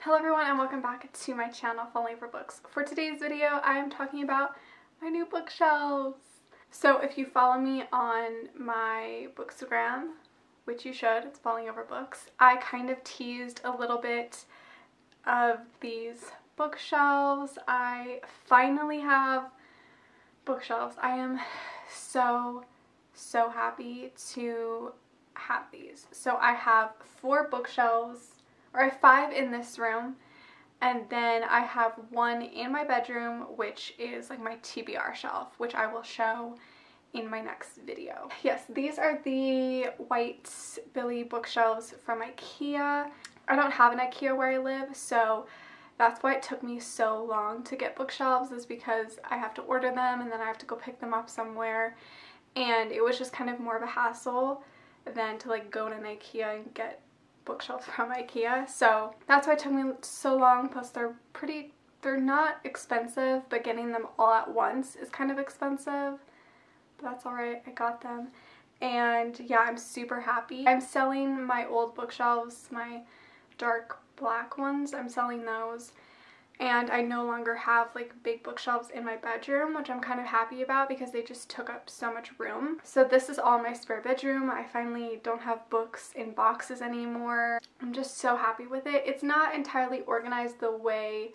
Hello everyone and welcome back to my channel, Falling for Books. For today's video, I am talking about my new bookshelves. So if you follow me on my Bookstagram, which you should, it's Falling Over Books, I kind of teased a little bit of these bookshelves. I finally have bookshelves. I am so happy to have these. So I have 4 bookshelves, or I have 5 in this room, and then I have 1 in my bedroom, which is like my TBR shelf, which I will show in my next video. Yes, these are the white Billy bookshelves from IKEA. I don't have an IKEA where I live, so that's why it took me so long to get bookshelves, is because I have to order them and then I have to go pick them up somewhere, and it was just kind of more of a hassle than to like go to an IKEA and get bookshelves from IKEA. So that's why it took me so long. Plus they're not expensive, but getting them all at once is kind of expensive, but that's alright, I got them. And yeah, I'm super happy. I'm selling my old bookshelves, my dark black ones. I'm selling those, and I no longer have like big bookshelves in my bedroom, which I'm kind of happy about because they just took up so much room. So this is all my spare bedroom. I finally don't have books in boxes anymore. I'm just so happy with it. It's not entirely organized the way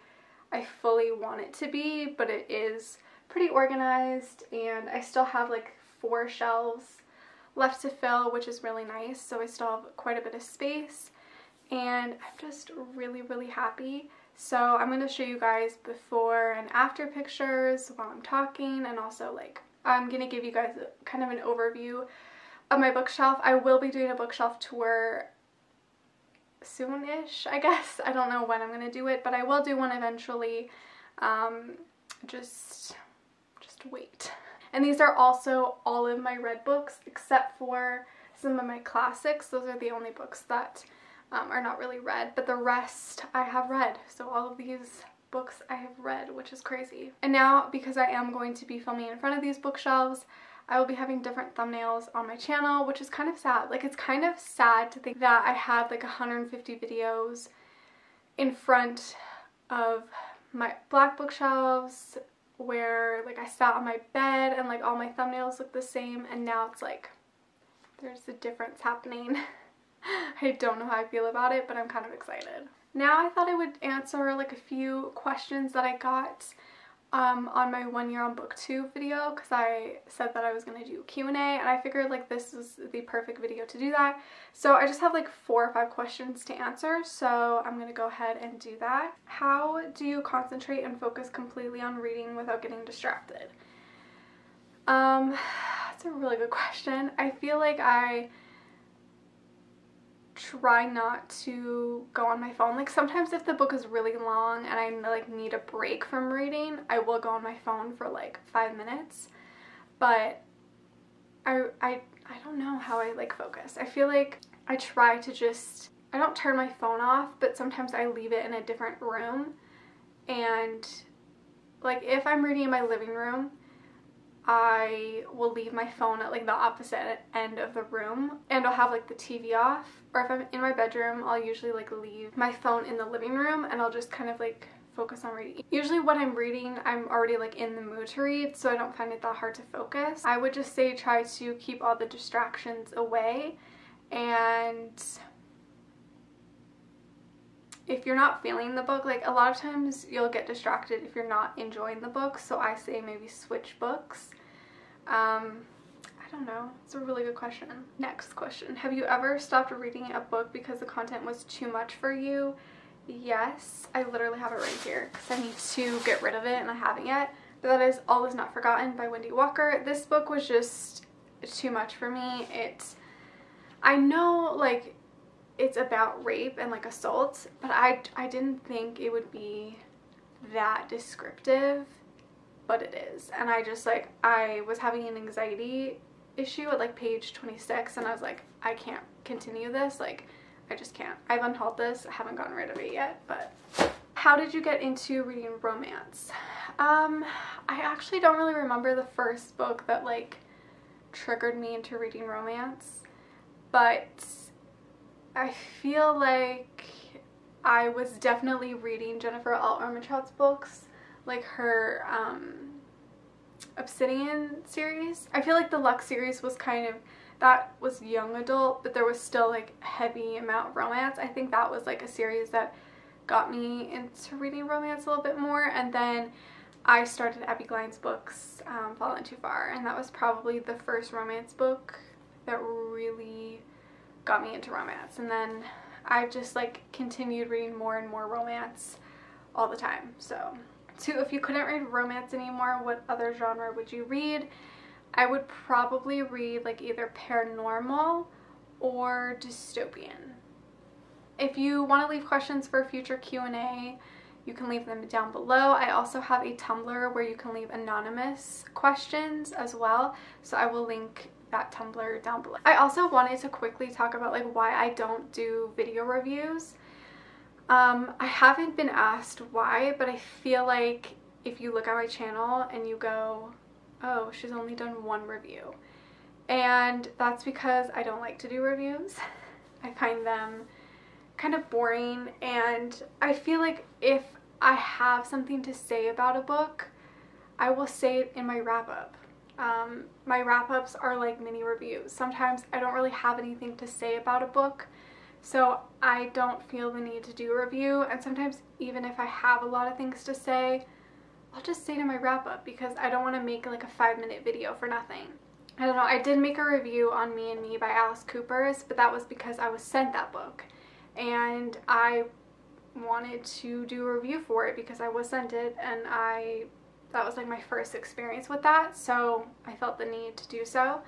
I fully want it to be, but it is pretty organized, and I still have like 4 shelves left to fill, which is really nice. So I still have quite a bit of space, and I'm just really happy. So I'm going to show you guys before and after pictures while I'm talking, and also like I'm going to give you guys kind of an overview of my bookshelf. I will be doing a bookshelf tour soon-ish, I guess. I don't know when I'm going to do it, but I will do one eventually. Just wait. And these are also all of my read books except for some of my classics. Those are the only books that are not really read, but the rest I have read. So all of these books I have read, which is crazy. And now, because I am going to be filming in front of these bookshelves, I will be having different thumbnails on my channel, which is kind of sad. Like, it's kind of sad to think that I had like 150 videos in front of my black bookshelves where like I sat on my bed and like all my thumbnails look the same, and now it's like there's a difference happening. I don't know how I feel about it, but I'm kind of excited. Now I thought I would answer like a few questions that I got on my 1 year on booktube video, because I said that I was going to do a Q&A, and I figured like this is the perfect video to do that. So I just have like 4 or 5 questions to answer, so I'm going to go ahead and do that. How do you concentrate and focus completely on reading without getting distracted? That's a really good question. I feel like I try not to go on my phone. Like, sometimes if the book is really long and I like need a break from reading, I will go on my phone for like 5 minutes, but I don't know how I like focus. I feel like I try to just, I don't turn my phone off, but sometimes I leave it in a different room, and like if I'm reading in my living room, I will leave my phone at like the opposite end of the room, and I'll have like the TV off. Or if I'm in my bedroom, I'll usually like leave my phone in the living room, and I'll just kind of like focus on reading. Usually when I'm reading, I'm already like in the mood to read, so I don't find it that hard to focus. I would just say try to keep all the distractions away, and if you're not feeling the book, like a lot of times you'll get distracted if you're not enjoying the book, so I say maybe switch books. I don't know. It's a really good question. Next question. Have you ever stopped reading a book because the content was too much for you? Yes. I literally have it right here because I need to get rid of it and I haven't yet. But that is All Is Not Forgotten by Wendy Walker. This book was just too much for me. I know like it's about rape and like assault, but I didn't think it would be that descriptive, but it is. And I just like, I was having an anxiety issue at like page 26, and I was like, I can't continue this, like I just can't. I've unhauled this, I haven't gotten rid of it yet. But how did you get into reading romance? I actually don't really remember the first book that like triggered me into reading romance, but I feel like I was definitely reading Jennifer L. Armentrout's books, like her Obsidian series. I feel like the Lux series was kind of, that was young adult, but there was still like a heavy amount of romance. I think that was like a series that got me into reading romance a little bit more. And then I started Abby Glein's books, Fallen Too Far, and that was probably the first romance book that really got me into romance. And then I've just like continued reading more and more romance all the time. So if you couldn't read romance anymore, what other genre would you read? I would probably read like either paranormal or dystopian. If you want to leave questions for a future Q&A, you can leave them down below. I also have a Tumblr where you can leave anonymous questions as well, so I will link that Tumblr down below. I also wanted to quickly talk about like why I don't do video reviews. I haven't been asked why, but I feel like if you look at my channel and you go, oh, she's only done one review. And that's because I don't like to do reviews. I find them kind of boring, and I feel like if I have something to say about a book, I will say it in my wrap-up. My wrap-ups are like mini reviews. Sometimes I don't really have anything to say about a book, so I don't feel the need to do a review, and sometimes even if I have a lot of things to say, I'll just say it in my wrap-up because I don't want to make like a 5-minute video for nothing. I don't know, I did make a review on Me and Me by Alice Cooper's, but that was because I was sent that book and I wanted to do a review for it because I was sent it, and that was like my first experience with that, so I felt the need to do so.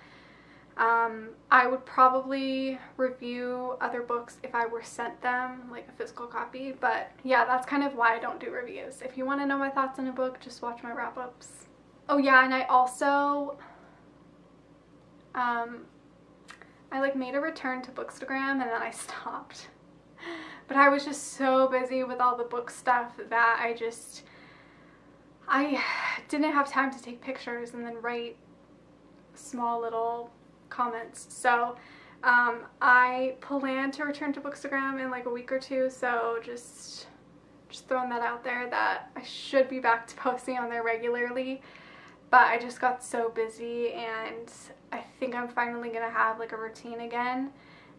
I would probably review other books if I were sent them, like a physical copy, but yeah, that's kind of why I don't do reviews. If you want to know my thoughts on a book, just watch my wrap-ups. Oh yeah, and I also, I like made a return to Bookstagram and then I stopped. But I was just so busy with all the book stuff that I didn't have time to take pictures and then write small little comments. So I plan to return to Bookstagram in like a week or two, so just throwing that out there that I should be back to posting on there regularly, but I just got so busy, and I think I'm finally gonna have like a routine again,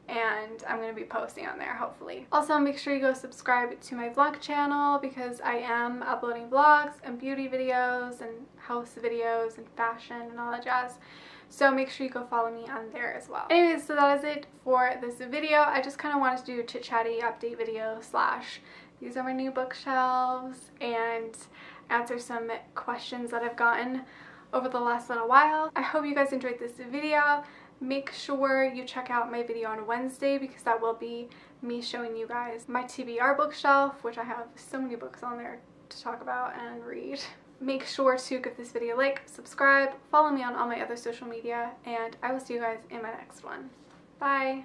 and I'm gonna be posting on there hopefully. Also, make sure you go subscribe to my vlog channel because I am uploading vlogs and beauty videos and house videos and fashion and all that jazz. So make sure you go follow me on there as well. Anyways, so that is it for this video. I just kind of wanted to do a chit-chatty update video slash these are my new bookshelves and answer some questions that I've gotten over the last little while. I hope you guys enjoyed this video. Make sure you check out my video on Wednesday because that will be me showing you guys my TBR bookshelf, which I have so many books on there to talk about and read. Make sure to give this video a like, subscribe, follow me on all my other social media, and I will see you guys in my next one. Bye!